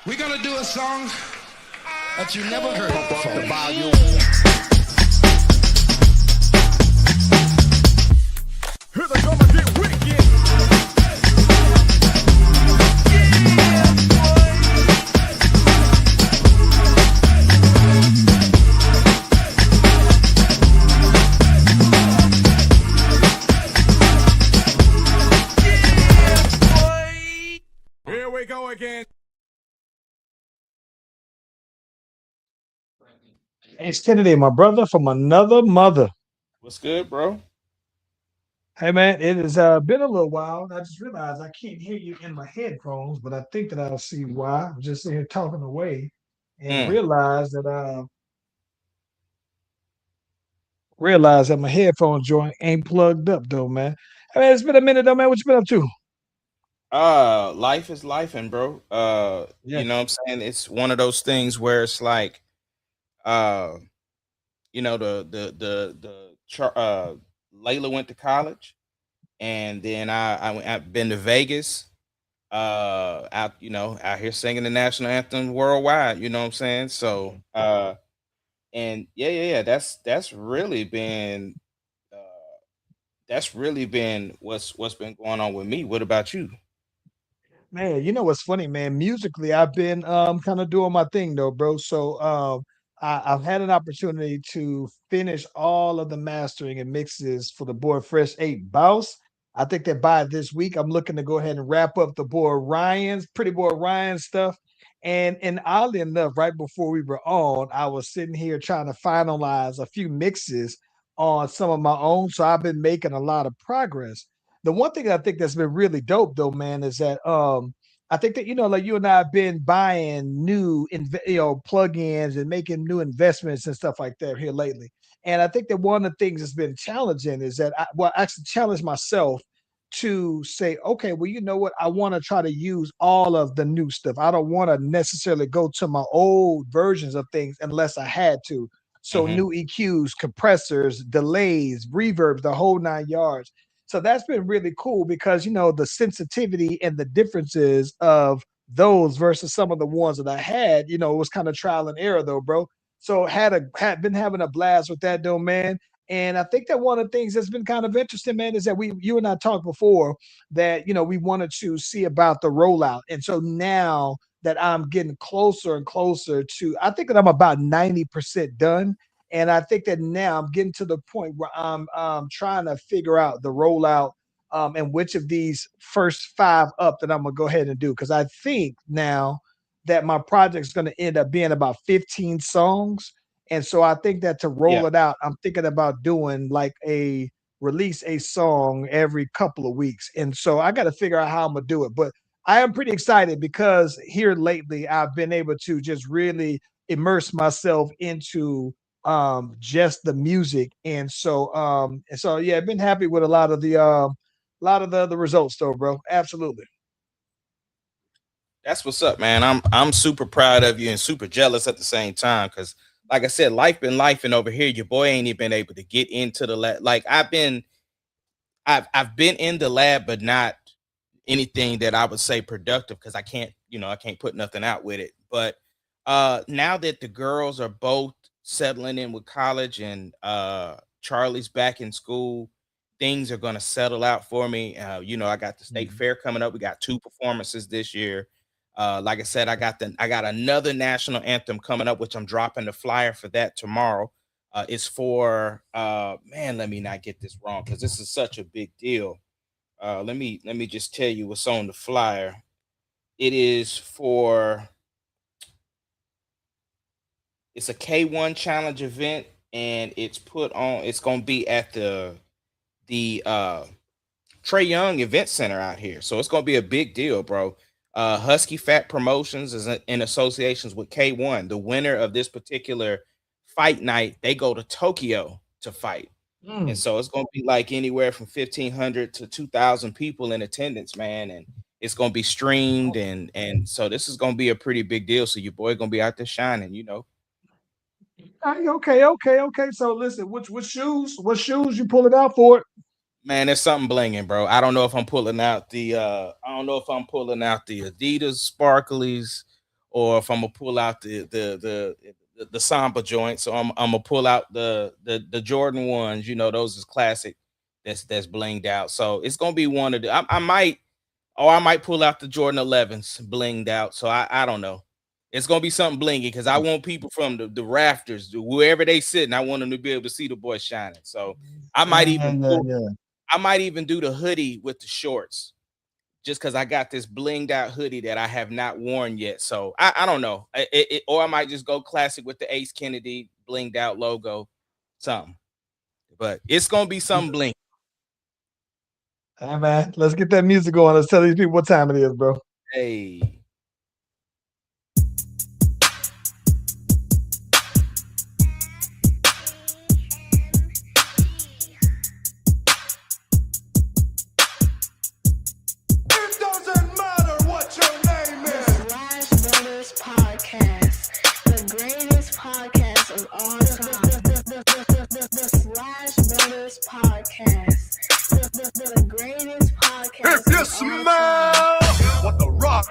We're gonna do a song that you never heard before. The volume. Here they come and get wicked. Here we go again. It's Kennedy, my brother from another mother. What's good, bro? Hey man, it has been a little while. And I just realized I can't hear you in my headphones, but I think that I'll see why. I'm just sitting here talking away and Mm. realize that my headphone joint ain't plugged up though, man. Hey man, it's been a minute though, man. What you been up to? Life is life, and bro. Yeah. You know what I'm saying? It's one of those things where it's like, uh, Layla went to college, and then I've been to Vegas, out here singing the national anthem worldwide. You know what I'm saying? So, and yeah. Uh, that's really been what's been going on with me. What about you? Man, you know what's funny, man? Musically, I've been kind of doing my thing though, bro. So I've had an opportunity to finish all of the mastering and mixes for the boy Fresh 8 Bounce. I think that by this week, I'm looking to go ahead and wrap up the boy Ryan's Pretty Boy Ryan stuff. And oddly enough, right before we were on, I was sitting here trying to finalize a few mixes on some of my own. So I've been making a lot of progress. The one thing I think that's been really dope though, man, is that I think that like you and I have been buying new plugins and making new investments and stuff like that here lately. And I think that one of the things that's been challenging is that I actually challenged myself to say, okay, well, you know what? I want to try to use all of the new stuff. I don't want to necessarily go to my old versions of things unless I had to. So Hmm. new EQs, compressors, delays, reverbs, the whole nine yards. So that's been really cool because the sensitivity and the differences of those versus some of the ones that I had, it was kind of trial and error though, bro. So had been having a blast with that though, man. And I think that one of the things that's been kind of interesting, man, is that you and I talked before that we wanted to see about the rollout. And so now that I'm getting closer and closer to, I think that I'm about 90% done. And I think that now I'm getting to the point where I'm trying to figure out the rollout and which of these first five up that I'm gonna go ahead and do. Because I think now that my project is gonna end up being about 15 songs. And so I think that to Yeah. roll it out, I'm thinking about doing like a release a song every couple of weeks. And so I got to figure out how I'm gonna do it. But I am pretty excited because here lately I've been able to just really immerse myself into just the music. And so yeah, I've been happy with a lot of the results though, bro. Absolutely. That's what's up, man. I'm super proud of you and super jealous at the same time because, like I said, life been life, and over here, your boy ain't even been able to get into the lab. Like I've been in the lab, but not anything that I would say productive because I can't put nothing out with it. But now that the girls are both settling in with college and Charlie's back in school, things are gonna settle out for me. I got the state Mhm. fair coming up. We got two performances this year. Like I said, I got another national anthem coming up, which I'm dropping the flyer for that tomorrow. It's for man, let me not get this wrong because this is such a big deal. Let me just tell you what's on the flyer. It is for it's a K1 challenge event, and it's gonna be at the Trey Young Event Center out here. So it's gonna be a big deal, bro. Husky Fat Promotions is in associations with K1. The winner of this particular fight night, they go to Tokyo to fight. And Mm. so it's gonna be like anywhere from 1,500 to 2,000 people in attendance, man. And it's gonna be streamed, and so this is gonna be a pretty big deal. So your boy gonna be out there shining. Okay, okay. So listen, what shoes you pulling out for it? Man, there's something blinging, bro. I don't know if I'm pulling out the Adidas sparklies or if I'm gonna pull out the Samba joints, so I'm gonna pull out the Jordan ones. You know, those is classic. That's blinged out. So it's gonna be one of the. I might, or I might pull out the Jordan 11s blinged out. So I don't know. It's gonna be something blingy because I want people from the rafters, wherever they sitting. I want them to be able to see the boy shining. So I might even I might even do the hoodie with the shorts, just because I got this blinged out hoodie that I have not worn yet. So I don't know. Or I might just go classic with the Ace Kennedy blinged out logo, something. But it's gonna be something bling. Hey man, let's get that music going. Let's tell these people what time it is, bro. Hey. It doesn't matter what your name is. Slash Brothers Podcast, the greatest podcast of all time. The Slash Brothers Podcast, the greatest podcast. If you of all time. smell what the rock.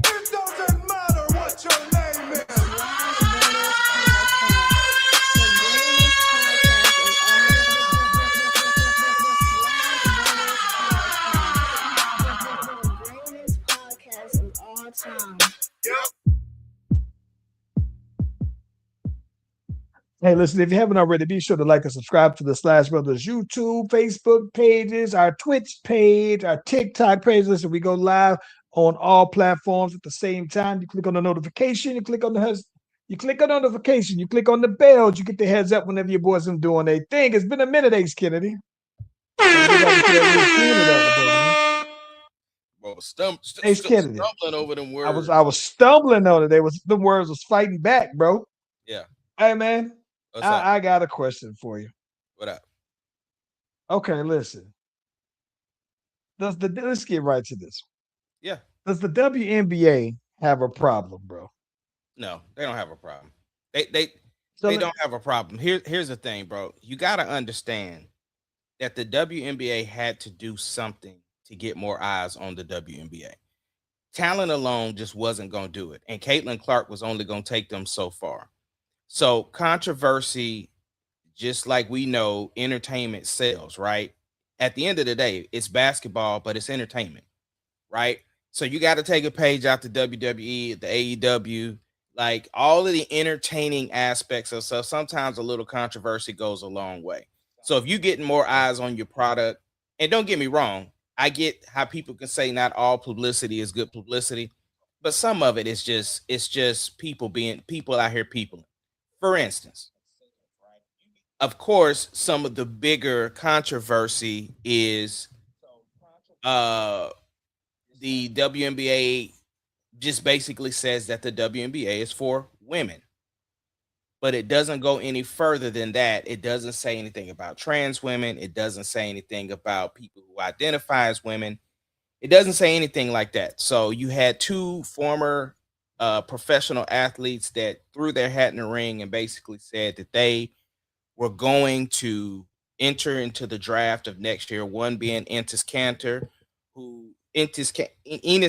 It doesn't matter what your name is. Slash Brothers Podcast, the greatest podcast of all time. The greatest podcast of all time. Hey, listen, if you haven't already, be sure to like and subscribe to the Slash Brothers YouTube, Facebook pages, our Twitch page, our TikTok page. Listen, we go live on all platforms at the same time. You click on the notification, you click on the notification, you click on the bells, you get the heads up whenever your boys are doing their thing. It's been a minute, Ace Kennedy. Bro, Ace Kennedy. stumbling over them words. I was stumbling on it. The words was fighting back, bro. Yeah. Hey man, What's up? I got a question for you. What up? Okay, listen. Let's get right to this. Yeah. Does the WNBA have a problem, bro? No, they don't have a problem. They So they let- don't have a problem. Here's the thing, bro. You got to understand that the WNBA had to do something to get more eyes on the WNBA. Talent alone just wasn't going to do it. And Caitlin Clark was only going to take them so far. So controversy, just like we know, entertainment sells, right? At the end of the day, it's basketball, but it's entertainment, right? So you got to take a page out the WWE, the AEW, like all of the entertaining aspects of stuff. Sometimes a little controversy goes a long way. So if you're getting more eyes on your product, and don't get me wrong, I get how people can say not all publicity is good publicity, but some of it is just people out here people. For instance, of course, some of the bigger controversy is the WNBA just basically says that the WNBA is for women. But it doesn't go any further than that. It doesn't say anything about trans women. It doesn't say anything about people who identify as women. It doesn't say anything like that. So you had two former professional athletes that threw their hat in the ring and basically said that they were going to enter into the draft of next year. One being Enes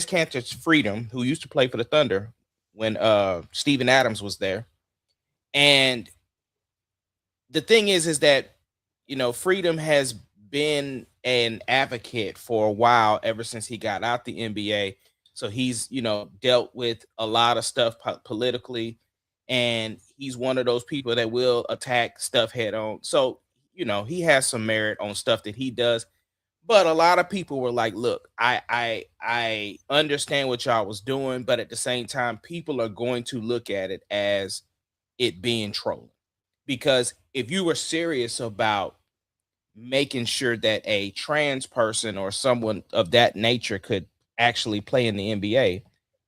Kanter's Freedom, who used to play for the Thunder when Steven Adams was there. And the thing is that, you know, Freedom has been an advocate for a while, ever since he got out the NBA. So he's, you know, dealt with a lot of stuff politically, and he's one of those people that will attack stuff head on. So, you know, he has some merit on stuff that he does. But a lot of people were like, look, I understand what y'all was doing, but at the same time, people are going to look at it as it being trolling. Because if you were serious about making sure that a trans person or someone of that nature could actually play in the NBA,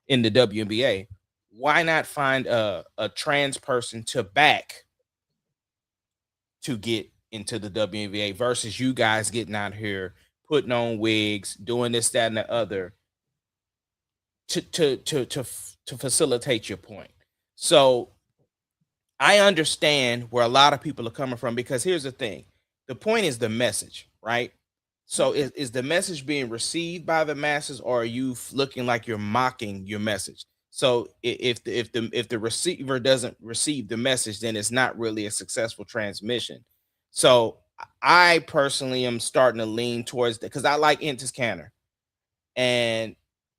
in the WNBA, why not find a trans person to back to get into the WNBA versus you guys getting out here, putting on wigs, doing this, that, and the other to facilitate your point. So I understand where a lot of people are coming from, because here's the thing. The point is the message, right? So is the message being received by the masses, or are you looking like you're mocking your message? So if the receiver doesn't receive the message, then it's not really a successful transmission. So I personally am starting to lean towards that, because I like Entis Canner and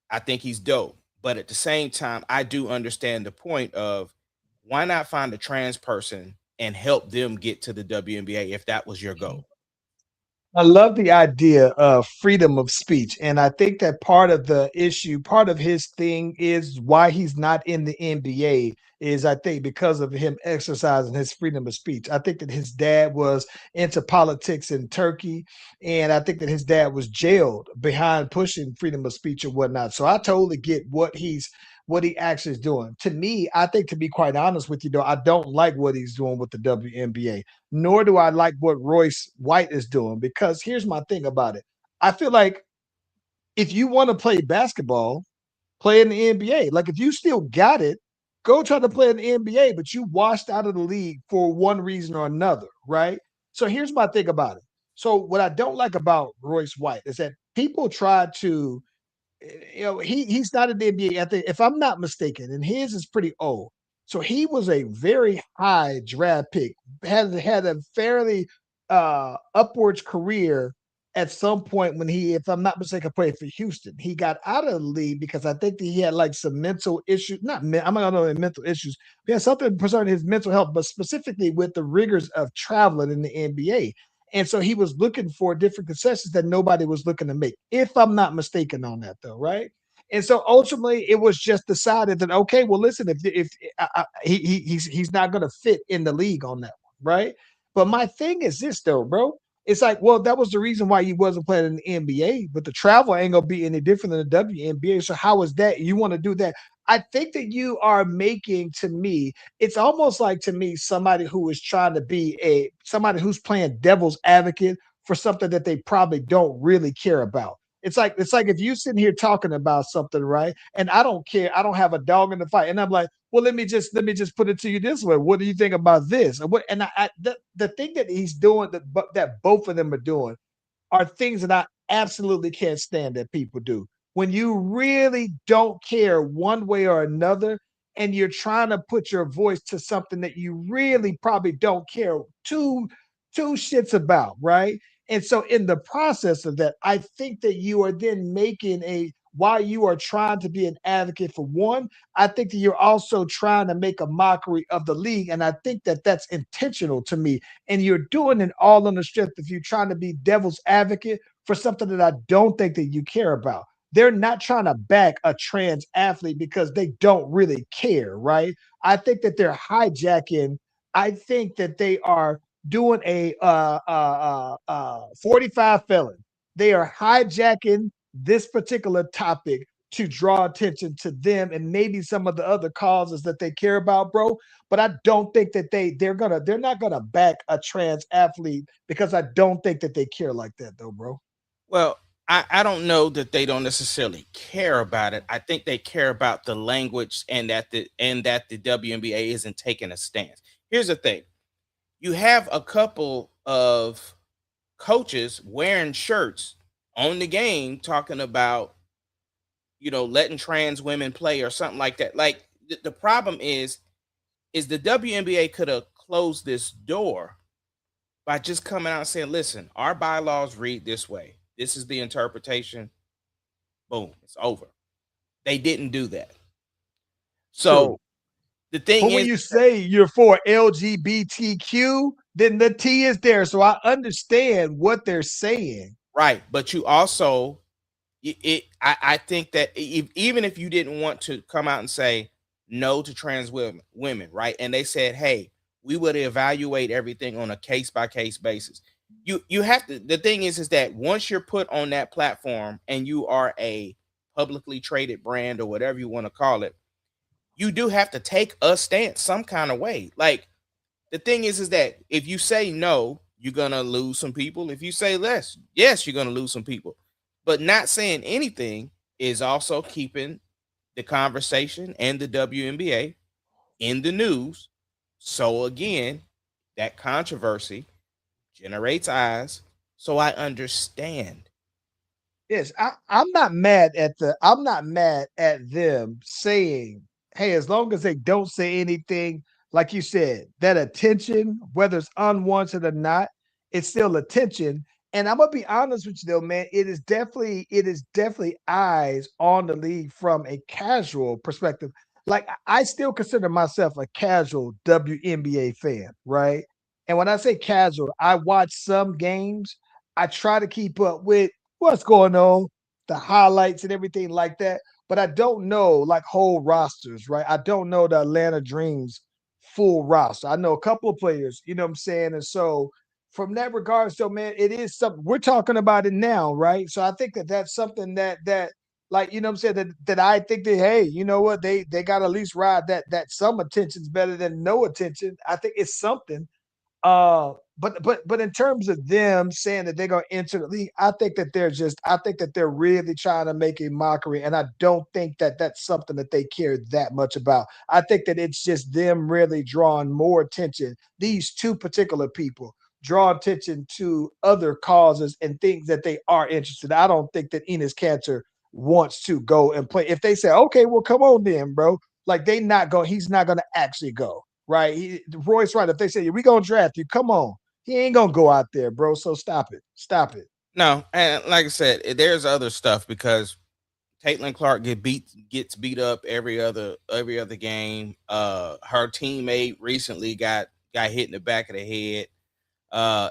I think he's dope. But at the same time, I do understand the point of, why not find a trans person and help them get to the WNBA if that was your goal? I love the idea of freedom of speech. And I think that part of the issue, part of his thing is why he's not in the NBA is, I think, because of him exercising his freedom of speech. I think that his dad was into politics in Turkey. And I think that his dad was jailed behind pushing freedom of speech and whatnot. So I totally get what he actually is doing. To me, I think, to be quite honest with you, though, I don't like what he's doing with the WNBA, nor do I like what Royce White is doing, because here's my thing about it. I feel like if you want to play basketball, play in the NBA. Like, if you still got it, go try to play in the NBA, but you washed out of the league for one reason or another, right? So here's my thing about it. So what I don't like about Royce White is that people try to, he's not in the NBA. I think, if I'm not mistaken, and his is pretty old. So he was a very high draft pick, had a fairly upwards career at some point when he, if I'm not mistaken, played for Houston. He got out of the league because I think that he had like some mental issues. I'm not know mental issues. He had something concerning his mental health, but specifically with the rigors of traveling in the NBA. And so he was looking for different concessions that nobody was looking to make, if I'm not mistaken on that, though, right? And so ultimately, it was just decided that, okay, well, listen, if he's not going to fit in the league on that one, right? But my thing is this, though, bro. It's like, well, that was the reason why he wasn't playing in the NBA, but the travel ain't gonna be any different than the WNBA. So how is that? You want to do that? I think that you are making, to me, it's almost like, to me, somebody who is trying to be somebody who's playing devil's advocate for something that they probably don't really care about. It's like if you sitting here talking about something, right? And I don't care, I don't have a dog in the fight, and I'm like, well, let me just put it to you this way. What do you think about this? The thing that he's doing, that both of them are doing, are things that I absolutely can't stand that people do. When you really don't care one way or another, and you're trying to put your voice to something that you really probably don't care two shits about, right? And so in the process of that, I think that you are then making while you are trying to be an advocate for one, I think that you're also trying to make a mockery of the league. And I think that that's intentional to me. And you're doing it all on the strength of you trying to be devil's advocate for something that I don't think that you care about. They're not trying to back a trans athlete because they don't really care, right? I think that they're hijacking. I think that they are doing a 45 felon. They are hijacking this particular topic to draw attention to them and maybe some of the other causes that they care about, bro. But I don't think that they're not gonna back a trans athlete, because I don't think that they care like that, though, bro. Well, I don't know that they don't necessarily care about it. I think they care about the language, and that the WNBA isn't taking a stance. Here's the thing. You have a couple of coaches wearing shirts on the game talking about, letting trans women play or something like that. Like, the problem is the WNBA could have closed this door by just coming out and saying, listen, our bylaws read this way. This is the interpretation. Boom, it's over. They didn't do that. So True. the thing But when is, you say you're for LGBTQ, then the T is there. So I understand what they're saying. right, but you also, I think that even if you didn't want to come out and say no to trans women, right, and they said, hey, we would evaluate everything on a case by case basis. You have to. The thing is that once you're put on that platform and you are a publicly traded brand or whatever you want to call it, you do have to take a stance some kind of way. Like, the thing is that if you say no, you're gonna lose some people. If you say yes, you're gonna lose some people. But not saying anything is also keeping the conversation and the WNBA in the news So again, that controversy generates eyes. So I understand. Yes, I'm not mad at them saying, hey, as long as they don't say anything, like you said, that attention, whether it's unwanted or not, it's still attention. And I'm gonna be honest with you though, man. It is definitely eyes on the league from a casual perspective. Like I still consider myself a casual WNBA fan, right? And when I say casual, I watch some games. I try to keep up with what's going on, the highlights and everything like that. But I don't know like whole rosters, right? I don't know the Atlanta Dreams full roster. I know a couple of players, you know what I'm saying? And so from that regard, so man, it is something we're talking about it now, right? So I think that that's something that like you know what I'm saying that I think that hey, you know what they got to at least ride that some attention's better than no attention. I think it's something but in terms of them saying that they're going to enter the league, I think that they're really trying to make a mockery, and I don't think that that's something that they care that much about. I think that it's just them really drawing more attention. These two particular people draw attention to other causes and things that they are interested in. I don't think that Enos Cantor wants to go and play. If they say, okay, well, come on then, bro. Like he's not gonna actually go right? Royce right. If they say we gonna draft you, come on. He ain't gonna go out there, bro. So stop it. Stop it. No, and like I said, there's other stuff because Caitlin Clark gets beat up every other game. Her teammate recently got hit in the back of the head.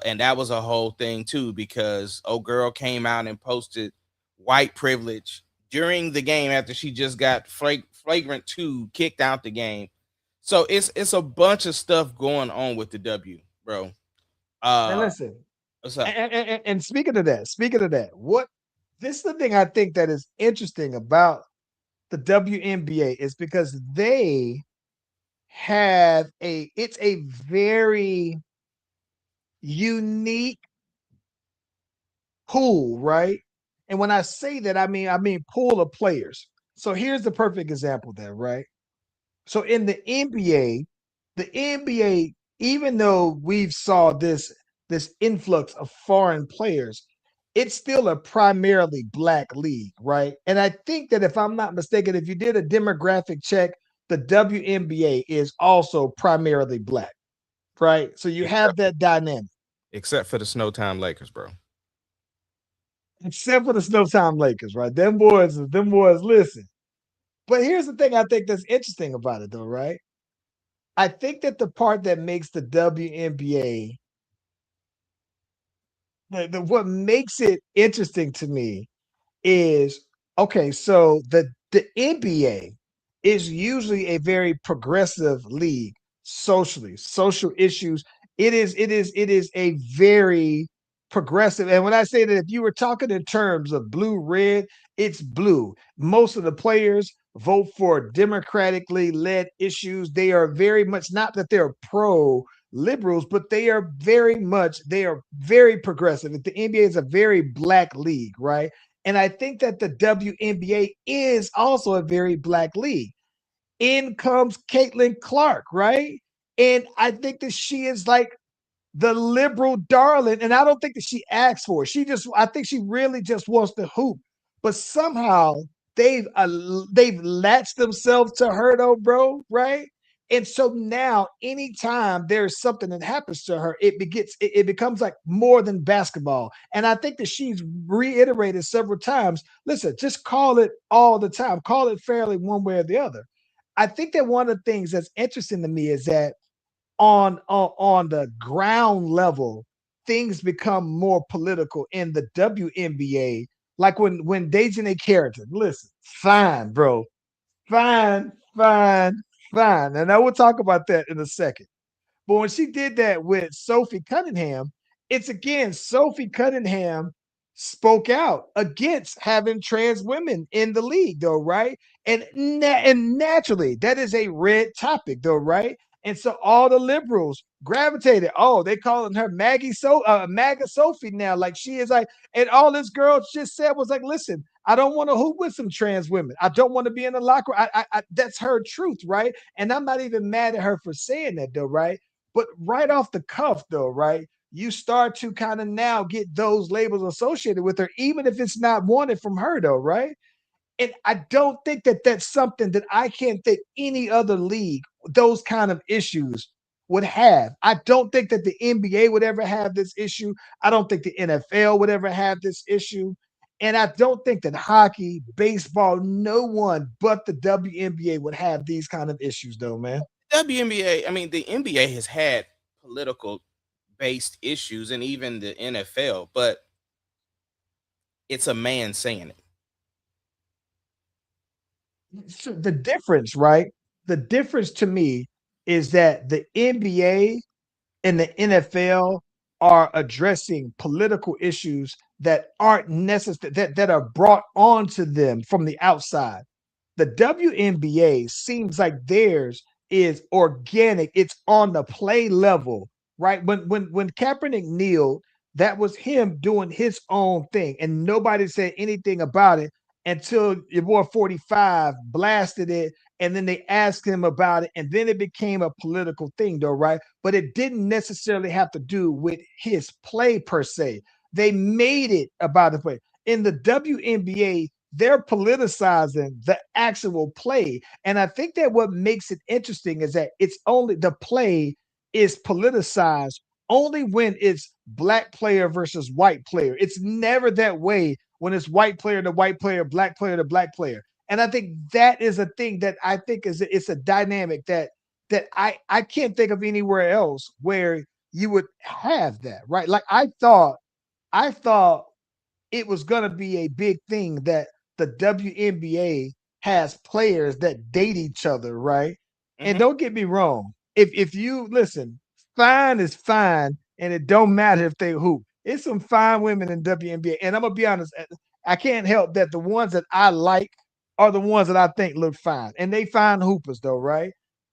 And that was a whole thing too, because old girl came out and posted white privilege during the game after she just got flagrant 2 kicked out the game. So it's a bunch of stuff going on with the W, bro. And Uh listen, what's up? and speaking of that, what this is the thing I think that is interesting about the WNBA is because they have it's a very unique pool, right? And when I say that, I mean pool of players. So here's the perfect example there, right? So in the NBA, even though we've saw this influx of foreign players, it's still a primarily black league, right? And I think that if I'm not mistaken, if you did a demographic check, the WNBA is also primarily black, right? So you have Except that dynamic, except for the Snowtime Lakers, bro. except for the Snowtime Lakers, right? Them boys, listen. But here's the thing I think that's interesting about it, though, right? I think that the part that makes the WNBA what makes it interesting to me is okay, so the NBA is usually a very progressive league socially, social issues. It is a very progressive. And when I say that, if you were talking in terms of blue red, it's blue. Most of the players vote for democratically led issues. They are very much not that they're pro liberals, but they are very progressive. The NBA is a very black league, right? And I think that the WNBA is also a very black league. In comes Caitlin Clark, right? And I think that she is like the liberal darling, and I don't think that she asked for it. I think she really just wants to hoop, but somehow they've latched themselves to her, though, bro, right? And so now, anytime there's something that happens to her, it becomes like more than basketball. And I think that she's reiterated several times. Listen, just call it all the time. Call it fairly one way or the other. I think that one of the things that's interesting to me is that on the ground level, things become more political in the WNBA. Like when Dejanay Carrington, listen, fine, bro, fine, fine, fine, and I will talk about that in a second. But when she did that with Sophie Cunningham, it's again Sophie Cunningham spoke out against having trans women in the league, though, right? And naturally, that is a red topic, though, right? And so all the liberals gravitated. Oh, they calling her MAGA Sophie now. Like she is like, and all this girl just said was like, listen, I don't want to hoop with some trans women. I don't want to be in the locker. That's her truth, right? And I'm not even mad at her for saying that though, right? But right off the cuff, though, right? You start to kind of now get those labels associated with her, even if it's not wanted from her, though, right? And I don't think that that's something that I can't think any other league, those kind of issues would have. I don't think that the NBA would ever have this issue. I don't think the NFL would ever have this issue. And I don't think that hockey, baseball, no one but the WNBA would have these kind of issues, though, man. WNBA, I mean, the NBA has had political based issues and even the NFL, but it's a man saying it. So the difference, right? The difference to me is that the NBA and the NFL are addressing political issues that aren't necessary that are brought onto them from the outside. The WNBA seems like theirs is organic. It's on the play level, right? When Kaepernick kneeled, that was him doing his own thing, and nobody said anything about it until your boy 45 blasted it, and then they asked him about it, and then it became a political thing, though, right? But it didn't necessarily have to do with his play per se. They made it about the play. In the WNBA, they're politicizing the actual play. And I think that what makes it interesting is that it's only the play is politicized only when it's black player versus white player. It's never that way when it's white player to white player, black player to black player. And I think that is a thing that I think is it's a dynamic that I can't think of anywhere else where you would have that, right? Like I thought it was going to be a big thing that the WNBA has players that date each other, right? And Mhm. don't get me wrong. If you listen, fine is fine, and it don't matter if they hoop. It's some fine women in WNBA, and I'm gonna be honest. I can't help that the ones that I like are the ones that I think look fine, and they fine hoopers though, right?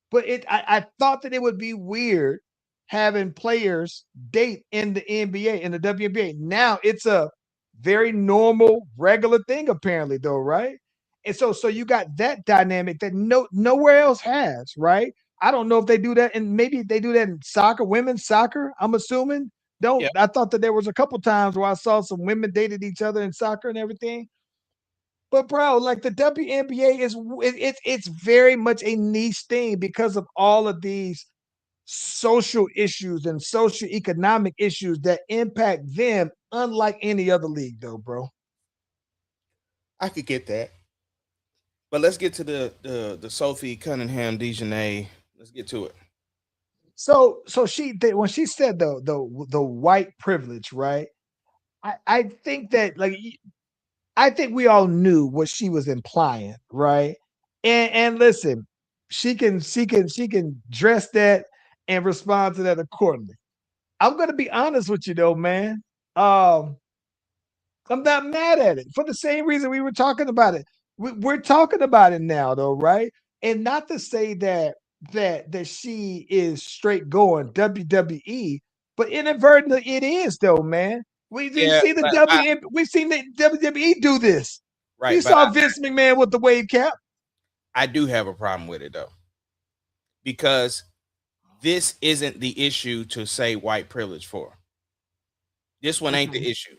But I thought that it would be weird having players date in the NBA in the WNBA. Now it's a very normal, regular thing, apparently, though, right? And so you got that dynamic that nowhere else has, right? I don't know if they do that, and maybe they do that in soccer, women's soccer. I'm assuming. Yeah. Don't I thought that there was a couple times where I saw some women dated each other in soccer and everything. But bro, like the WNBA it's very much a niche thing because of all of these social issues and social economic issues that impact them unlike any other league though, bro. I could get that. But let's get to the Sophie Cunningham Dejanay. Let's get to it. So when she said the white privilege, right? I think that like I think we all knew what she was implying, right? And listen, she can dress that and respond to that accordingly. I'm gonna be honest with you though, man. Um, I'm not mad at it for the same reason we were talking about it. We're talking about it now, though, right? And not to say that she is straight going WWE, but inadvertently it is, though, man. We Yeah, see the but we've seen the WWE do this. You right, but saw Vince McMahon with the wave cap. I do have a problem with it though, because this isn't the issue to say white privilege for. This one ain't the issue.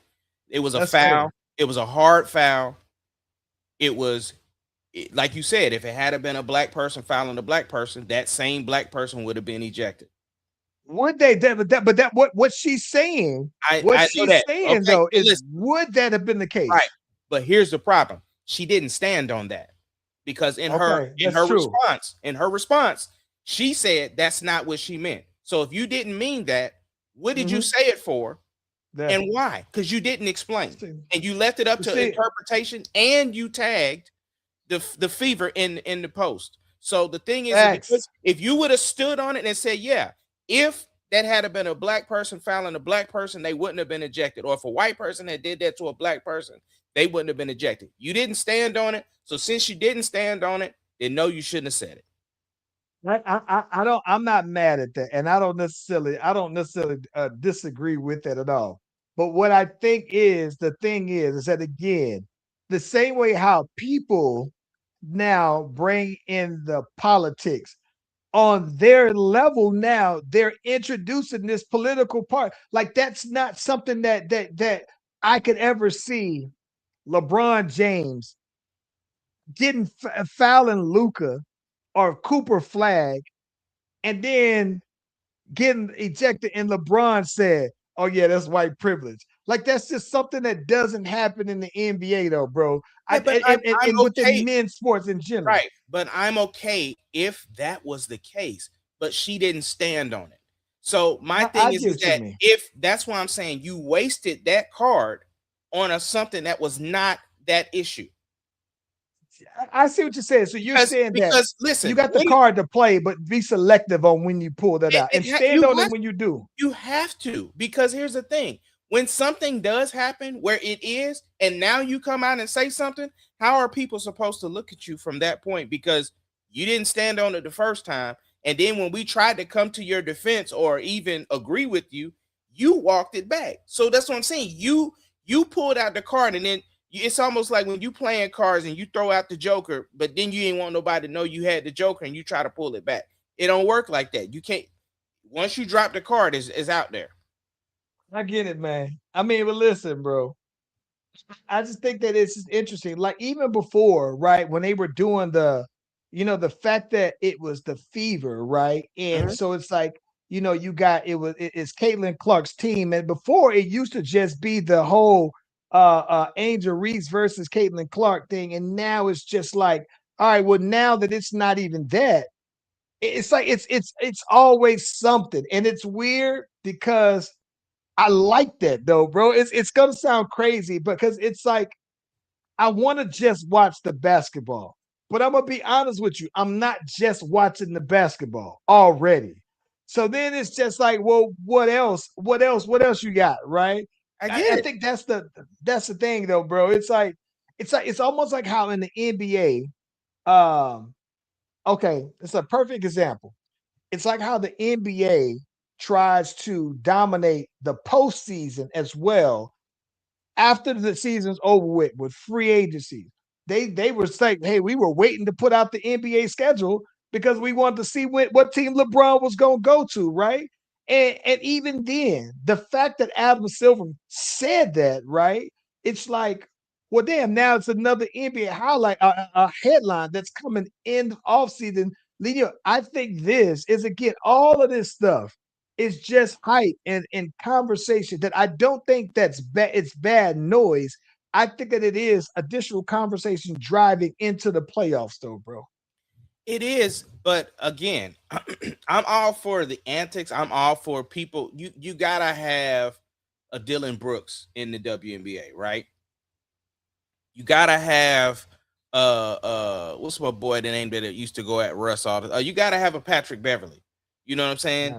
It was a That's foul. fair. It was a hard foul. It was like you said, if it had been a black person fouling a black person, that same black person would have been ejected. Would they? But what she's saying, I what know she's that. saying Okay, though, but is listen, would that have been the right. case? But here's the problem. She didn't stand on that because Okay, that's true. in her response, she said that's not what she meant. So if you didn't mean that, what did you Mhm. say it for? That- And why? Because you didn't explain. See- And you left it up to see- interpretation, and you tagged the fever in the post. So the thing is, Facts. if you would have stood on it and said, yeah, if that had been a black person fouling a black person, they wouldn't have been ejected. Or if a white person had did that to a black person, they wouldn't have been ejected. You didn't stand on it. So since you didn't stand on it, then no, you shouldn't have said it. I'm not mad at that, and I don't necessarily disagree with that at all. But what I think is the thing is that again, the same way how people now bring in the politics on their level now, they're introducing this political part. Like that's not something that I could ever see LeBron James getting fouling Luca or Cooper Flag and then getting ejected. And LeBron said, "Oh yeah, that's white privilege." Like that's just something that doesn't happen in the NBA, though, bro. Yeah, but I'm And within okay. men's sports in general. Right. But I'm okay if that was the case, but she didn't stand on it. So my I thing get is what you that mean. if that's why I'm saying you wasted that card on a something that was not that issue. I see what you're saying. So you're saying that Because you listen, got the card to play, but be selective on when you pull that out and stand on it when you do. you have to, because here's the thing. When something does happen where it is, and now you come out and say something, how are people supposed to look at you from that point? Because you didn't stand on it the first time. And then when we tried to come to your defense or even agree with you, you walked it back. So that's what I'm saying. You pulled out the card, and then it's almost like when you playing cards and you throw out the joker, but then you ain't want nobody to know you had the joker and you try to pull it back. It don't work like that. You can't. Once you drop the card, is out there. I get it, man. I mean, but listen, bro. I just think that it's just interesting. Like even before, right, when they were doing the fact that it was the fever, right? And Mhm. so it's like, you got it's Caitlin Clark's team. And before it used to just be the whole Angel Reese versus Caitlin Clark thing. And now it's just like, all right, well, now that it's not even that, it's like it's always something. And it's weird because I like that though, bro. It's gonna sound crazy because it's like I want to just watch the basketball. But I'm gonna be honest with you, I'm not just watching the basketball already. So then it's just like, well, what else? What else? What else you got? Right? I I get it. think that's the thing though, bro. It's like it's almost like how in the NBA, okay, it's a perfect example. It's like how the NBA tries to dominate the postseason as well after the season's over with free agency. They were saying, hey, we were waiting to put out the NBA schedule because we wanted to see what team LeBron was going to go to, right? And even then, the fact that Adam Silver said that, right? It's like, well, damn, now it's another NBA highlight, a headline that's coming in the offseason. I think this is again, all of this stuff is just hype and conversation that I don't think that's bad. It's bad noise. I think that it is additional conversation driving into the playoffs, though, bro. It is, but again, I'm all for the antics. I'm all for people. You gotta have a Dylan Brooks in the WNBA, right? You gotta have what's my boy the name that it used to go at Russ all the you gotta have a Patrick Beverly. You know what I'm saying?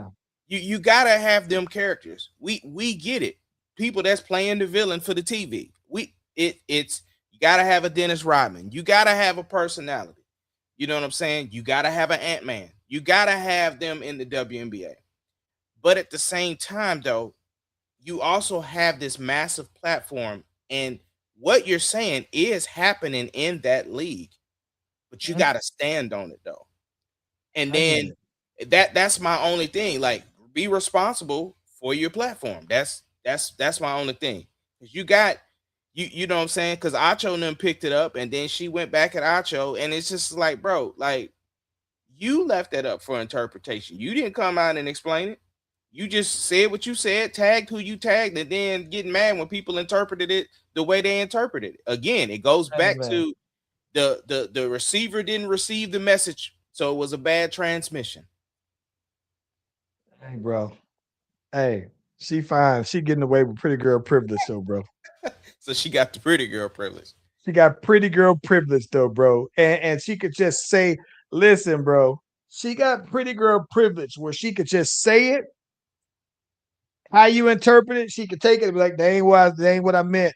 Yeah. You gotta have them characters. We get it. People that's playing the villain for the TV. It's you gotta have a Dennis Rodman. You gotta have a personality. You know what I'm saying? You gotta have an Ant-Man. You gotta have them in the WNBA. But at the same time, though, you also have this massive platform, and what you're saying is happening in that league, but you Mhm. got to stand on it though. And I get then it. that's my only thing. Like, be responsible for your platform. That's my only thing. 'Cause you got you know what I'm saying? Because Acho and them picked it up, and then she went back at Acho, and it's just like, bro, like you left that up for interpretation. You didn't come out and explain it. You just said what you said, tagged who you tagged, and then getting mad when people interpreted it the way they interpreted it. Again, it goes Hey, back man. to the receiver didn't receive the message, so it was a bad transmission. Hey, bro. Hey, she fine. She getting away with pretty girl privilege, though, bro. So she got the pretty girl privilege. She got pretty girl privilege, though, bro. And she could just say, listen, bro, she got pretty girl privilege where she could just say it how you interpret it, she could take it and be like, that ain't what I meant.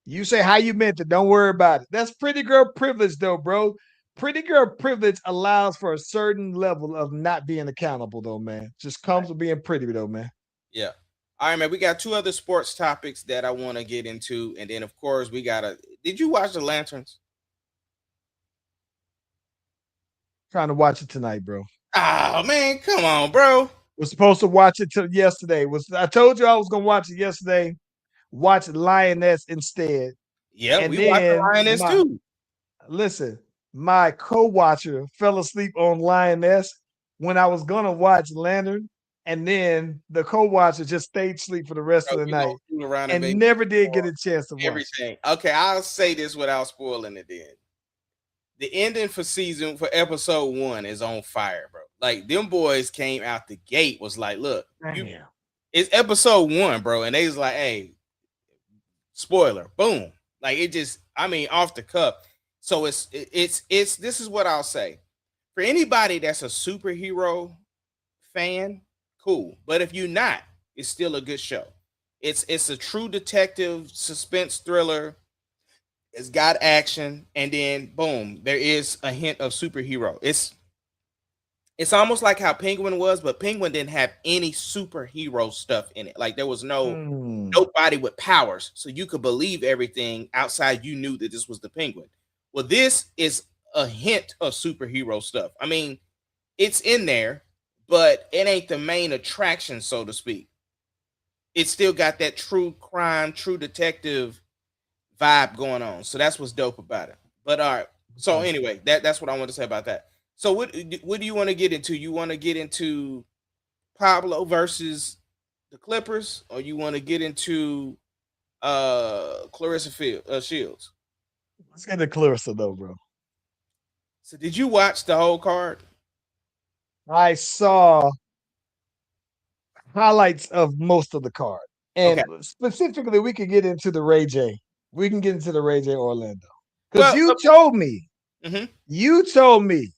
You say how you meant it. Don't worry about it. That's pretty girl privilege, though, bro. pretty girl privilege allows for a certain level of not being accountable, though, man. Just comes with being pretty, though, man. Yeah. All right, man. We got two other sports topics that I want to get into, and then of course we gotta. Did you watch the Lanterns? Trying to watch it tonight, bro. Oh man, come on, bro. Was supposed to watch it till yesterday. I told you I was gonna watch it yesterday. Watch Lioness instead. Yeah, And we watched the then Lioness too. listen, my co-watcher fell asleep on Lioness when I was gonna watch Lantern, and then the co-watcher just stayed asleep for the rest Bro, of the you gonna night fool around and make never did get spoil a chance to watch. everything. Okay, I'll say this without spoiling it. Then the ending for episode 1 is on fire, bro. Like them boys came out the gate was like, look, Damn. it's episode 1, bro, and they was like, hey, spoiler, boom, like it just, I mean, off the cuff. So it's this is what I'll say for anybody that's a superhero fan, cool. But if you're not, it's still a good show. It's a true detective suspense thriller. It's got action, and then boom, there is a hint of superhero. It's almost like how Penguin was, but Penguin didn't have any superhero stuff in it. Like there was nobody with powers, so you could believe everything outside. You knew that this was the Penguin. Well, this is a hint of superhero stuff. I mean, it's in there, but it ain't the main attraction, so to speak. It's still got that true crime, true detective vibe going on. So that's what's dope about it. But all right. So anyway, that's what I want to say about that. So what do you want to get into? You want to get into Pablo versus the Clippers, or you want to get into Shields? Let's get to Clarissa though, bro. So did you watch the whole card? I saw highlights of most of the card. And Okay. specifically, we could get into the Ray J. We can get into the Ray J Orlando. Because Well, you told me,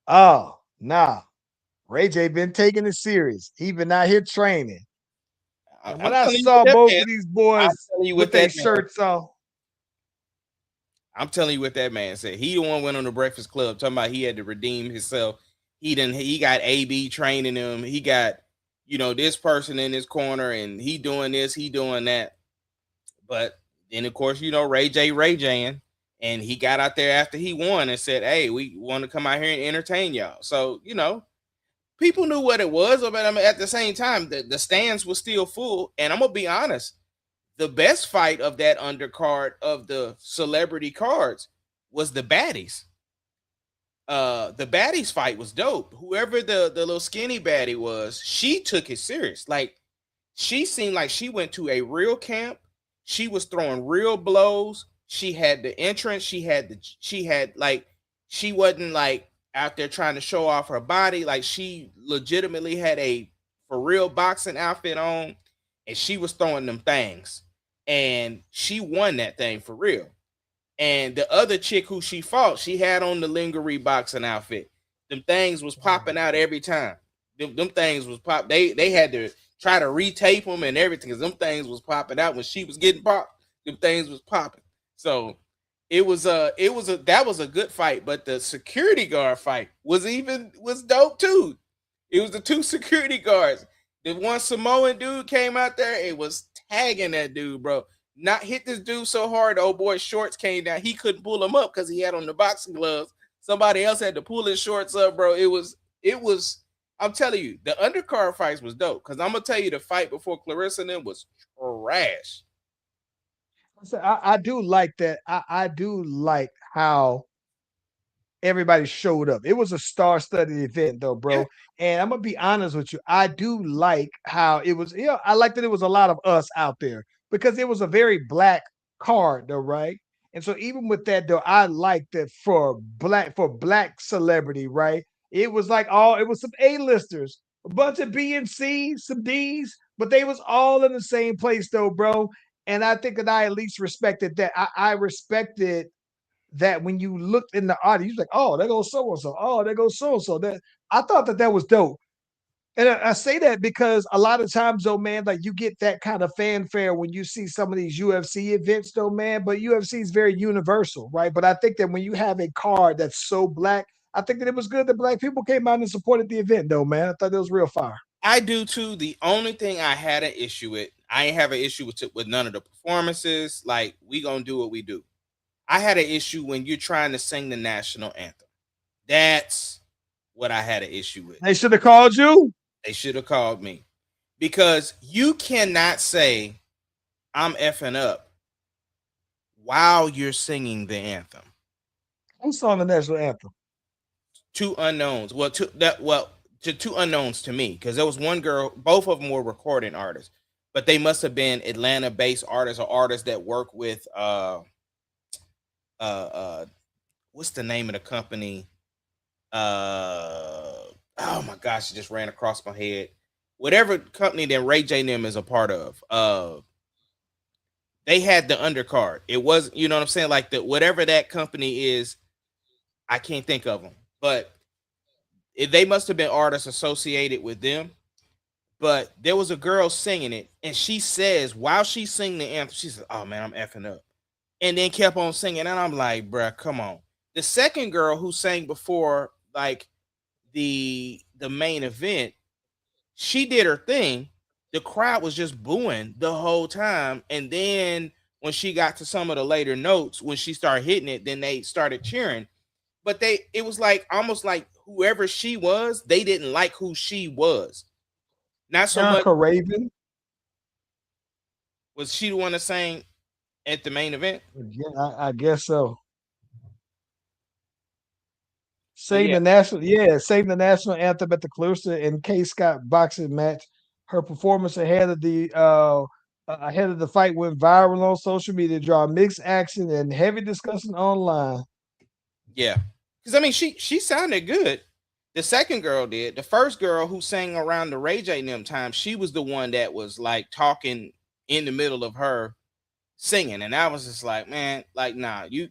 oh, nah, Ray J been taking it serious. He been out here training. And when I saw both of these boys with their shirts off, I'm telling you what that man said. He the one went on the Breakfast Club talking about he had to redeem himself. He got AB training him. He got, this person in his corner, and he doing this, he doing that. But then of course, Ray J, and he got out there after he won and said, hey, we want to come out here and entertain y'all. So, people knew what it was, but I mean, at the same time, the stands were still full. And I'm gonna be honest, the best fight of that undercard of the celebrity cards was the baddies. The baddies fight was dope. Whoever the little skinny baddie was, she took it serious. Like she seemed like she went to a real camp. She was throwing real blows. She had the entrance. She wasn't like out there trying to show off her body. Like she legitimately had a for real boxing outfit on, and she was throwing them things, and she won that thing for real. And the other chick who she fought, she had on the lingerie boxing outfit. Them things was popping out every time. Them things was pop. They had to try to retape them and everything, because them things was popping out when she was getting popped. Them things was popping. So that was a good fight. But the security guard fight was dope too. It was the two security guards. The one Samoan dude came out there and was tagging that dude, bro. Not hit this dude so hard, the old boy's shorts came down. He couldn't pull them up because he had on the boxing gloves. Somebody else had to pull his shorts up, bro. It was. I'm telling you, the undercard fights was dope. Because I'm gonna tell you, the fight before Clarissa and them was trash. So I do like that. I do like how everybody showed up. It was a star-studded event, though, bro. Yeah. And I'm gonna be honest with you. I do like how it was. I like that it was a lot of us out there because it was a very black card, though, right? And so even with that, though, I like that for black celebrity, right? It was like it was some A-listers, a bunch of B and C's, some D's, but they was all in the same place, though, bro. And I think that I at least respected that. I respected that when you looked in the audience, you was like, oh, there goes so and so. Oh, there goes so and so. That I thought that was dope. And I say that because a lot of times, though, man, like you get that kind of fanfare when you see some of these UFC events, though, man. But UFC is very universal, right? But I think that when you have a card that's so black, I think that it was good that black people came out and supported the event, though, man. I thought it was real fire. I do too. The only thing I had an issue with, I ain't have an issue with none of the performances. Like, we gonna do what we do. I had an issue when you're trying to sing the national anthem. That's what I had an issue with. They should have called you. They should have called me, because you cannot say I'm effing up while you're singing the anthem. Who sung the national anthem? Two unknowns. To two unknowns to me, because there was one girl. Both of them were recording artists, but they must have been Atlanta-based artists or artists that work with what's the name of the company? Oh my gosh, it just ran across my head. Whatever company that Ray J and them is a part of. They had the undercard. It was, you know what I'm saying? Like, the whatever that company is, I can't think of them, but they must have been artists associated with them. But there was a girl singing it, and she says, while she's singing the anthem, she says, "Oh man, I'm effing up," and then kept on singing. And I'm like, bruh, come on. The second girl who sang before, like, the main event, she did her thing. The crowd was just booing the whole time, and then when she got to some of the later notes, when she started hitting it, then they started cheering. But it was like almost like whoever she was, they didn't like who she was. Not so much. Erica Raven. Was she the one that sang at the main event? Yeah, I guess so. But Sang yeah, the national anthem at the Clarissa and K Scott boxing match. Her performance ahead of the fight went viral on social media, draw mixed action and heavy discussion online. yeah. Because I mean, she sounded good. The second girl did. The first girl who sang around the Ray J and them time, she was the one that was like talking in the middle of her singing, and I was just like, man, like, nah, you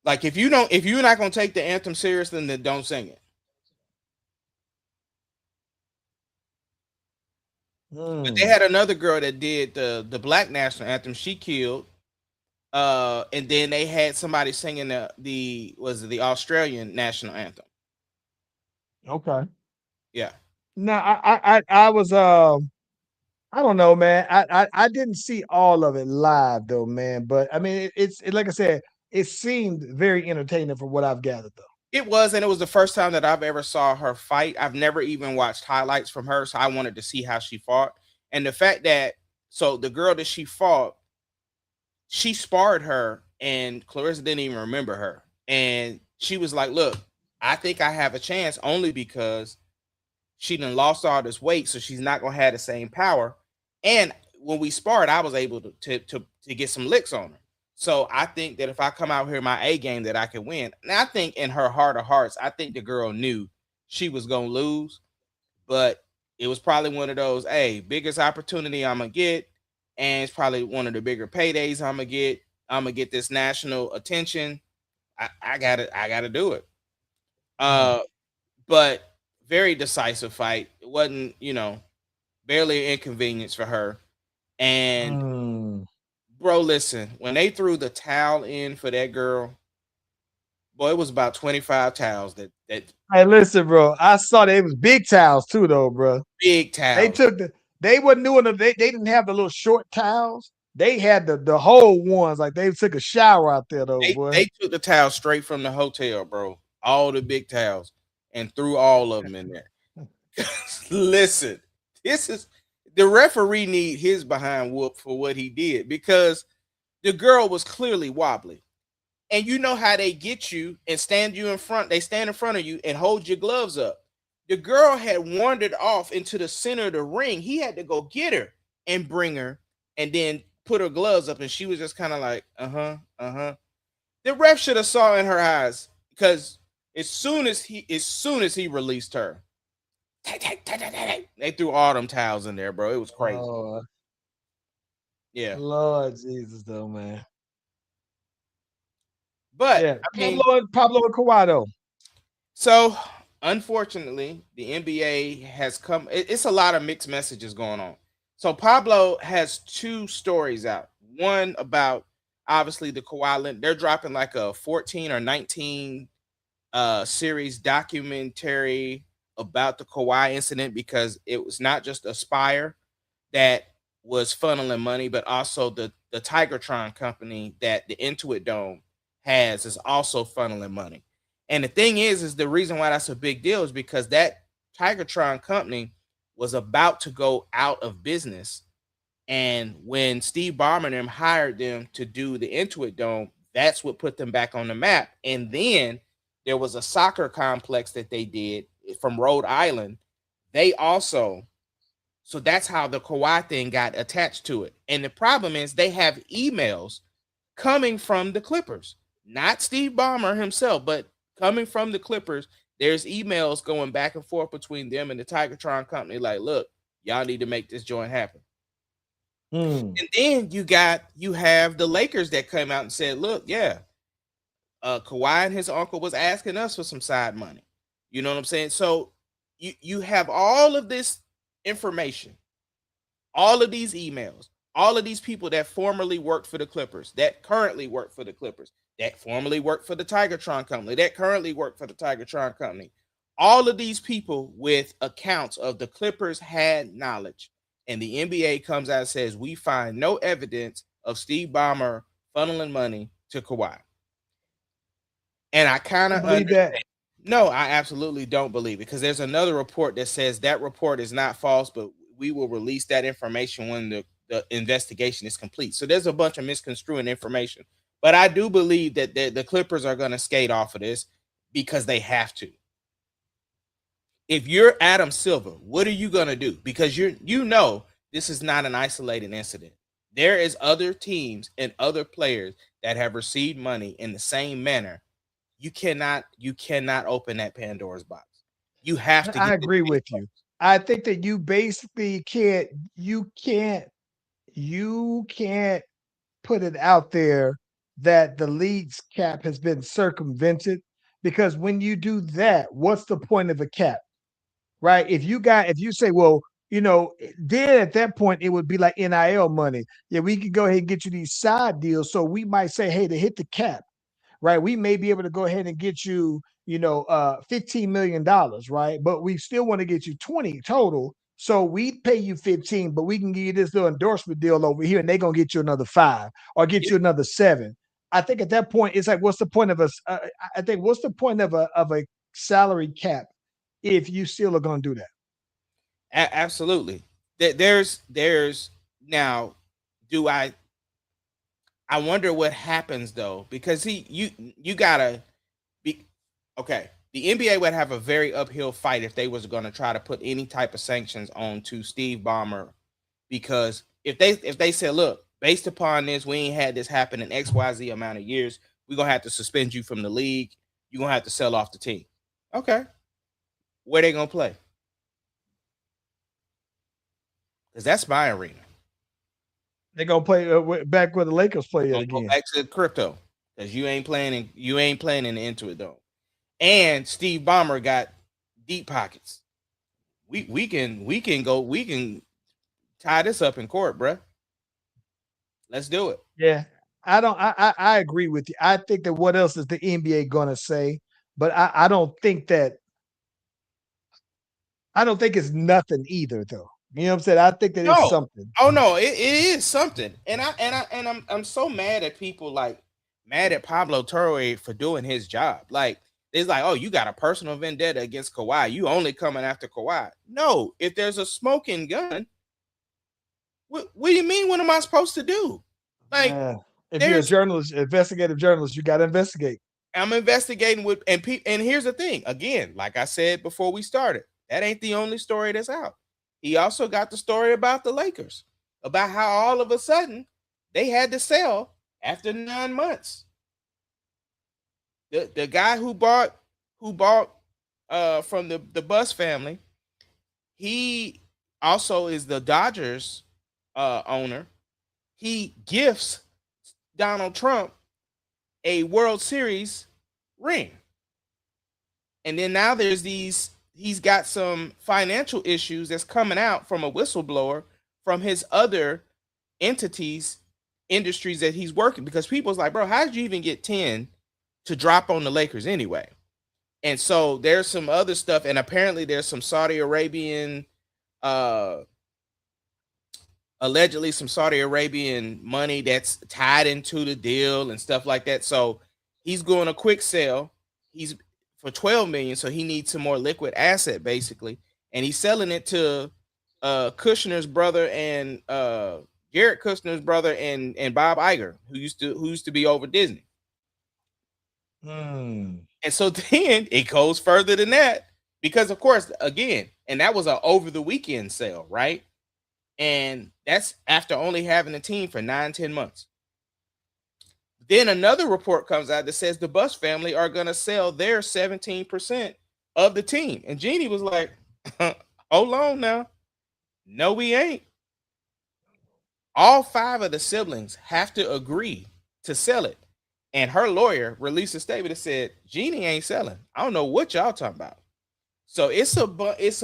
like, if you're not gonna take the anthem serious, then don't sing it. But they had another girl that did the black national anthem. She killed. And then they had somebody singing the Australian national anthem. Okay. Yeah. Now I was I don't know, man. I didn't see all of it live though, man. But I mean, it's like I said, it seemed very entertaining from what I've gathered though. It was, and it was the first time that I've ever saw her fight. I've never even watched highlights from her, so I wanted to see how she fought. And the fact that, so the girl that she fought, she sparred her, and Clarissa didn't even remember her. And she was like, look, I think I have a chance only because she done lost all this weight, so she's not gonna have the same power. And when we sparred, I was able to get some licks on her. So I think that if I come out here my A game, that I can win. And I think in her heart of hearts, I think the girl knew she was gonna lose, but it was probably one of those, hey, biggest opportunity I'm gonna get, and it's probably one of the bigger paydays I'm gonna get. I'm gonna get this national attention. I gotta do it. But very decisive fight. It wasn't, barely an inconvenience for her. And bro, listen, when they threw the towel in for that girl, boy, it was about 25 towels that Hey, listen, bro. I saw they was big towels too, though, bro. big towels. They wasn't doing they didn't have the little short towels. They had the whole ones, like they took a shower out there, though, boy. They took the towel straight from the hotel, bro. All the big towels, and threw all of them in there. Listen, this is the referee need his behind whoop for what he did, because the girl was clearly wobbly. And you know how they get you and stand you in front. They stand in front of you and hold your gloves up. The girl had wandered off into the center of the ring. He had to go get her and bring her and then put her gloves up. And she was just kind of like, The ref should have saw in her eyes, because as soon as he released her, they threw all them towels in there, bro. It was crazy. Yeah. Lord Jesus, though, man. But Yeah, I mean, Pablo and Kawhi, though. so unfortunately, the NBA has come. It's a lot of mixed messages going on. So Pablo has two stories out. One about obviously the Kawhi Leonard. They're dropping like a 14 or 19 series documentary about the Kawhi incident because it was not just Aspire that was funneling money, but also the Tigertron company that the Intuit Dome has is also funneling money. And the thing is the reason why that's a big deal is because that Tigertron company was about to go out of business. And when Steve Ballmer and them hired them to do the Intuit Dome, that's what put them back on the map. And then there was a soccer complex that they did from Rhode Island. They also, so that's how the Kawhi thing got attached to it. And the problem is they have emails coming from the Clippers, not Steve Ballmer himself, but coming from the Clippers. There's emails going back and forth between them and the Tigertron company. Like, look, y'all need to make this joint happen. And then you have the Lakers that came out and said, look, yeah, Kawhi and his uncle was asking us for some side money. You know what I'm saying? So you have all of this information, all of these emails, all of these people that formerly worked for the Clippers, that currently work for the Clippers, that formerly worked for the Tigertron company, that currently work for the Tigertron company. All of these people with accounts of the Clippers had knowledge. And the NBA comes out and says, we find no evidence of Steve Ballmer funneling money to Kawhi. And I kind of believe that. No, I absolutely don't believe it because there's another report that says that report is not false, but we will release that information when the investigation is complete. So there's a bunch of misconstruing information. But I do believe that the Clippers are going to skate off of this because they have to. If you're Adam Silver, what are you going to do? Because you know this is not an isolated incident. There is other teams and other players that have received money in the same manner. You cannot open that Pandora's box. You have to. I agree with you. I think that you basically can't put it out there that the league's cap has been circumvented because when you do that, what's the point of a cap? Right? If you say, well, then at that point it would be like NIL money. Yeah, we could go ahead and get you these side deals. So we might say, hey, to hit the cap, right? We may be able to go ahead and get you, $15 million, right? But we still want to get you 20 total. So we pay you 15, but we can give you this little endorsement deal over here, and they're gonna get you another 5 or get you another 7. I think at that point, it's like, what's the point of us? I think what's the point of a salary cap if you still are gonna do that? Absolutely. There's now. Do I wonder what happens though, because you gotta be okay. The NBA would have a very uphill fight if they was going to try to put any type of sanctions on to Steve Ballmer, because if they said, look, based upon this, we ain't had this happen in XYZ amount of years, we're gonna have to suspend you from the league. You're gonna have to sell off the team. Okay, where they gonna play? Because that's my arena. They're gonna play back where the Lakers play it again. Go back to crypto because you ain't playing in the Intuit Dome. And Steve Ballmer got deep pockets. We can tie this up in court, bruh. Let's do it. Yeah, I agree with you. I think that what else is the NBA gonna say? But I don't think it's nothing either, though. You know what I'm saying? I think that it's something. Oh no, it is something. And I'm so mad at people, like mad at Pablo Torre for doing his job. Like, it's like, oh, you got a personal vendetta against Kawhi. You only coming after Kawhi. No, if there's a smoking gun, what do you mean? What am I supposed to do? Like, if you're a journalist, investigative journalist, you got to investigate. I'm investigating with and here's the thing. Again, like I said before we started, that ain't the only story that's out. He also got the story about the Lakers, about how all of a sudden they had to sell after 9 months. The guy who bought from the Buss family, he also is the Dodgers owner. He gifts Donald Trump a World Series ring. And then now he's got some financial issues that's coming out from a whistleblower from his other entities, industries that he's working, because people's like, bro, how did you even get 10 to drop on the Lakers anyway? And so there's some other stuff, and apparently there's some Saudi Arabian, allegedly some Saudi Arabian money that's tied into the deal and stuff like that. So he's going a quick sell. He's for 12 million, so he needs some more liquid asset basically, and he's selling it to Kushner's brother and Jared Kushner's brother and Bob Iger, who used to be over Disney. And so then it goes further than that, because of course, again, and that was a over the weekend sale, right? And that's after only having a team for 9-10 months. Then another report comes out that says the Buss family are going to sell their 17% of the team. And Jeannie was like, hold on now. No, we ain't. All 5 of the siblings have to agree to sell it. And her lawyer released a statement that said, Jeannie ain't selling. I don't know what y'all talking about. So it's a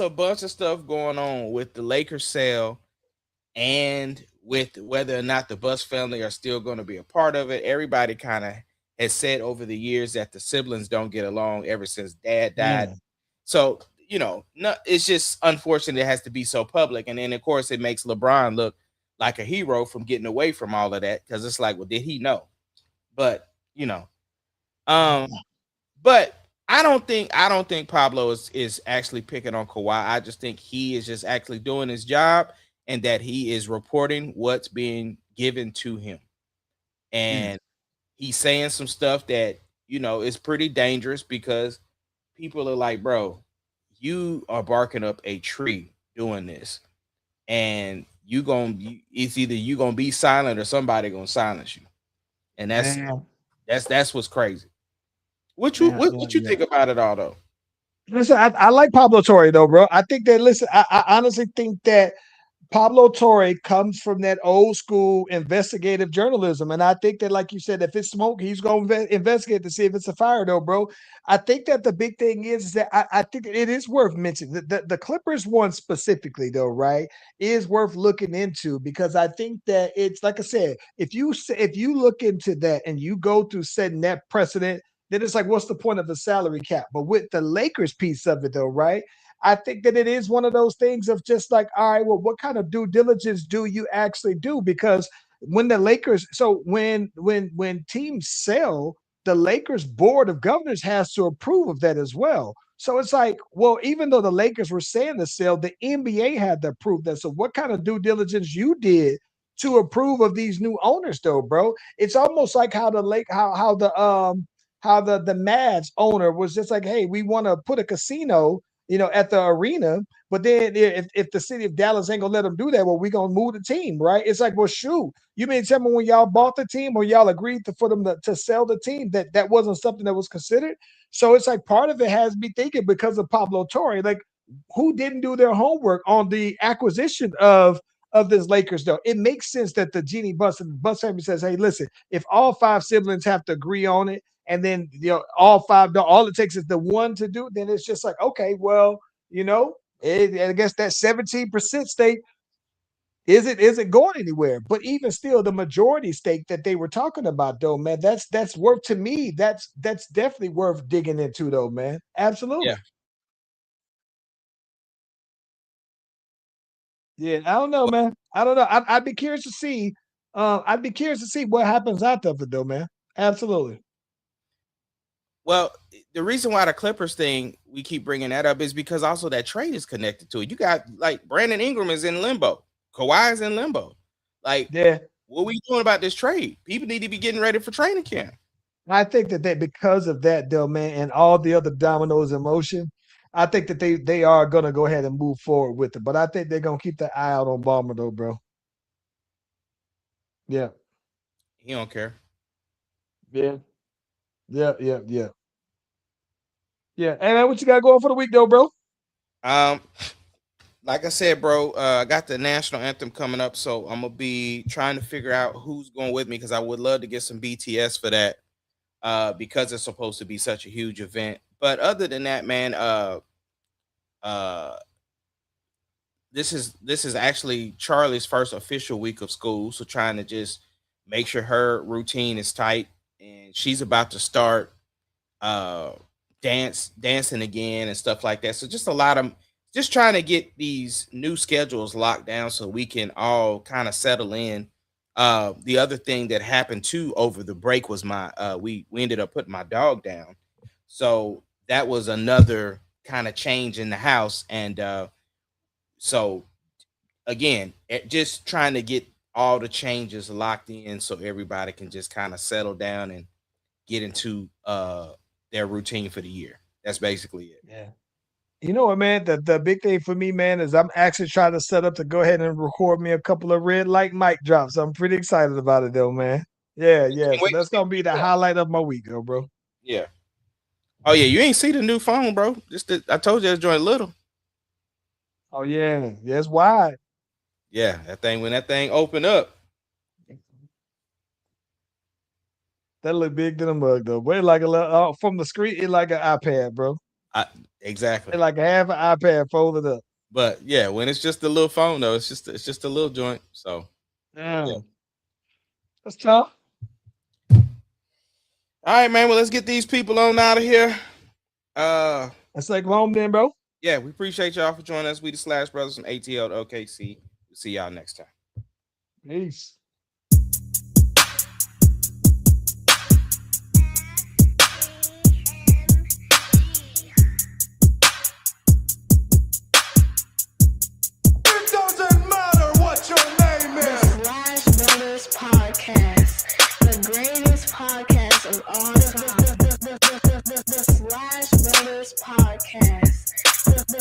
bunch of stuff going on with the Lakers sale and with whether or not the Buss family are still going to be a part of it. Everybody kind of has said over the years that the siblings don't get along ever since dad died. So, it's just unfortunate it has to be so public. And then, of course, it makes LeBron look like a hero from getting away from all of that, because it's like, well, did he know? But, but I don't think Pablo is actually picking on Kawhi. I just think he is just actually doing his job, and that he is reporting what's being given to him. And he's saying some stuff that, is pretty dangerous, because people are like, bro, you are barking up a tree doing this. And it's either you gonna be silent or somebody gonna silence you. And that's what's crazy. What you think about it all though? Listen, I like Pablo Torre though, bro. I think that I honestly think that Pablo Torre comes from that old school investigative journalism. And I think that, like you said, if it's smoke, he's going to investigate to see if it's a fire, though, bro. I think that the big thing is that I think it is worth mentioning. The Clippers one specifically, though, right, is worth looking into, because I think that it's, like I said, if you look into that and you go through setting that precedent, then it's like, what's the point of the salary cap? But with the Lakers piece of it, though, right? I think that it is one of those things of just like, all right, well, what kind of due diligence do you actually do? Because when the Lakers, so when teams sell, the Lakers board of governors has to approve of that as well. So it's like, well, even though the Lakers were saying to sell, the NBA had to approve that. So what kind of due diligence you did to approve of these new owners, though, bro? It's almost like how the Mavs owner was just like, hey, we want to put a casino, at the arena. But then if the city of Dallas ain't gonna let them do that, well, we gonna move the team, right? It's like, well, shoot, you mean tell me when y'all bought the team or y'all agreed for them to sell the team that wasn't something that was considered? So it's like part of it has me thinking, because of Pablo Torre, like, who didn't do their homework on the acquisition of this Lakers, though? It makes sense that the Jeannie Buss and Buss family says, hey, listen, if all 5 siblings have to agree on it, and then all 5 don't, all it takes is the one to do, then it's just like, okay, well, I guess that 17% stake isn't going anywhere. But even still, the majority stake that they were talking about, though, man, that's worth, to me, that's definitely worth digging into, though, man. Absolutely. Yeah, I don't know, man. I don't know. I'd be curious to see. I'd be curious to see what happens out of it, though, man. Absolutely. Well, the reason why the Clippers thing, we keep bringing that up, is because also that trade is connected to it. You got, like, Brandon Ingram is in limbo. Kawhi is in limbo. Like, what are we doing about this trade? People need to be getting ready for training camp. I think that because of that, though, man, and all the other dominoes in motion, I think that they are going to go ahead and move forward with it. But I think they're going to keep the eye out on Ballmer, though, bro. Yeah. He don't care. Yeah. Yeah. Hey, man, what you got going for the week, though, bro? Like I said, bro, I got the national anthem coming up, so I'm gonna be trying to figure out who's going with me, because I would love to get some BTS for that, because it's supposed to be such a huge event. But other than that, man, this is actually Charlie's first official week of school, so trying to just make sure her routine is tight, and she's about to start uh dancing again and stuff like that. So just a lot of just trying to get these new schedules locked down so we can all kind of settle in. The other thing that happened too over the break was my we ended up putting my dog down. So that was another kind of change in the house. And so again, just trying to get all the changes locked in so everybody can just kind of settle down and get into their routine for the year. That's basically it. Yeah. You know what, man? The big thing for me, man, is I'm actually trying to set up to go ahead and record me a couple of red light mic drops. I'm pretty excited about it though, man. Yeah, yeah. Can't So wait to that's see gonna be the that. highlight of my week, though, bro. Yeah. Oh yeah, you ain't see the new phone, bro. I told you it's joint little. Oh yeah, yeah, it's wide. Yeah, that thing when that thing opened up. That look big than a mug though. But it like a little from the screen, it like an iPad, bro. Exactly. It like a half an iPad folded up. But yeah, when it's just a little phone though, it's just a little joint. So Yeah. That's tough. all right, man. Well, let's get these people on out of here. Let's take them home then, bro. Yeah, we appreciate y'all for joining us. We the Slash Brothers from ATL to OKC. We'll see y'all next time. Peace. It doesn't matter what your name The is. Slash Brothers Podcast, the greatest podcast of all time. The Slash Brothers Podcast,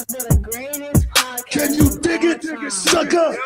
the greatest podcast. Can you of dig all it, time. sucker?